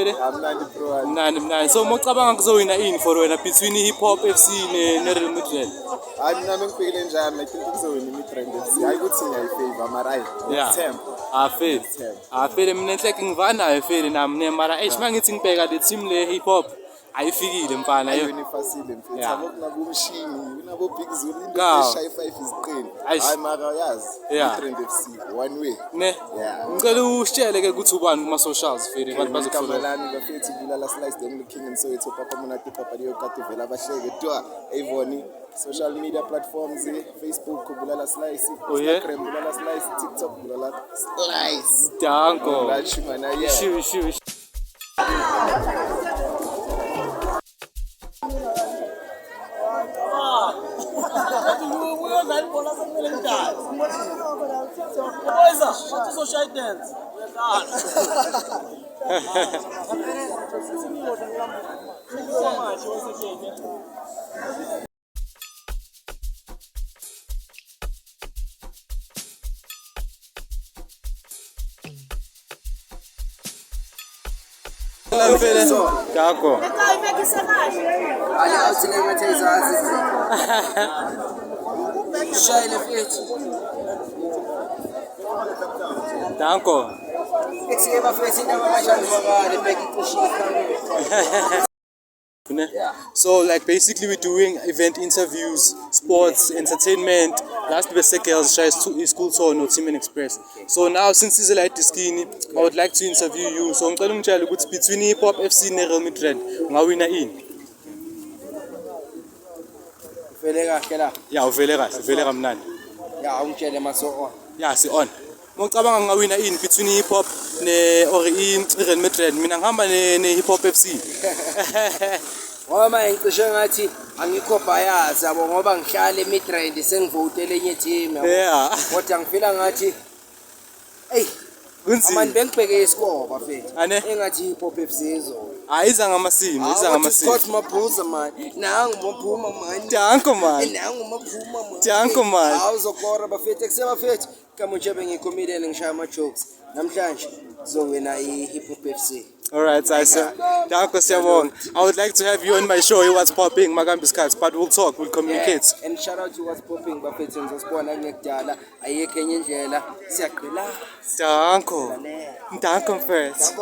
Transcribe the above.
mfele? Amnandi bro. Mnandi. So mocabanga kuzowina ini for wena between Hip Hop FC ne Real Madrid? Hayi mina mengibhekile njani I think kuzowina iMidrand FC. Hayi ukuthi ngiyayifavor mara hayi. Yeah. Themba. Afele mina enhleke ngivanayo fele nami ne mara mangithi ngibheka le team le Hip Hop ayifikile mfana yo. Yona ifasile mfethu. Thabo kunabomshini, kunabo Big Zulu into Kawu. eshaye 5 iziqini. Hayi mara uyazi. Yeah. iMidrand FC one way. Ne? Yeah. Ngicela usitshele ke ukuthi ubani kuma socials fele abantu Igama bazokufollow. lami bafethu Bulala Slice the King and Soweto Papa Monati Papa Leo kade vela abahleke dwa Avon social media platforms Facebook Bulala Slice, Oh, yeah? Instagram Bulala Slice, TikTok Bulala Slice. Danko. Ngachumana yeah. Shu. Mfele. Danko. Danko. So like basically we're doing event interviews, sports, entertainment. Last best girls school tour no Team Express. So now since it's like Diskini, I would like to interview you. So ngicela ungitshele ukuthi between Hip Hop FC ne Real Madrid ngawina ini? Uvele kahle la. Yeah, uvele kamnandi. Ya ungitshele maso on. Yeah, si on. Mocabanga ngawina ini between Hip Hop ne or Real Madrid. Mina ngihamba ne Hip Hop FC. Ngoba manje ngicishe ngathi angikho bias yabo ngoba ngihlala eMidrand sengivotele enye team yabo. Yeah. Kodwa ngifila ngathi Kunzima. amani bengibheke isikole bafethu. Ane? Engathi Hip Hop FC izo. Ayiza ngamasimo, Scott Maphuza man. Nangu maphuma man. Danko man. Nangu maphuma man. Danko man. Awuzokora bafethu kusebafethu. Kamutshe bengicomedian ngishaya ama jokes. Namhlanje sizowina iHip Hop FC. Alright, Isa. Danko siyabonga. I would like to have you on my show. What's popping, Magambi Scats, but we'll talk, we'll communicate. And shout out to What's Popping bafethu ngizosibona ngekudala ayikho enye indlela siyaqhela Danko. Danko first.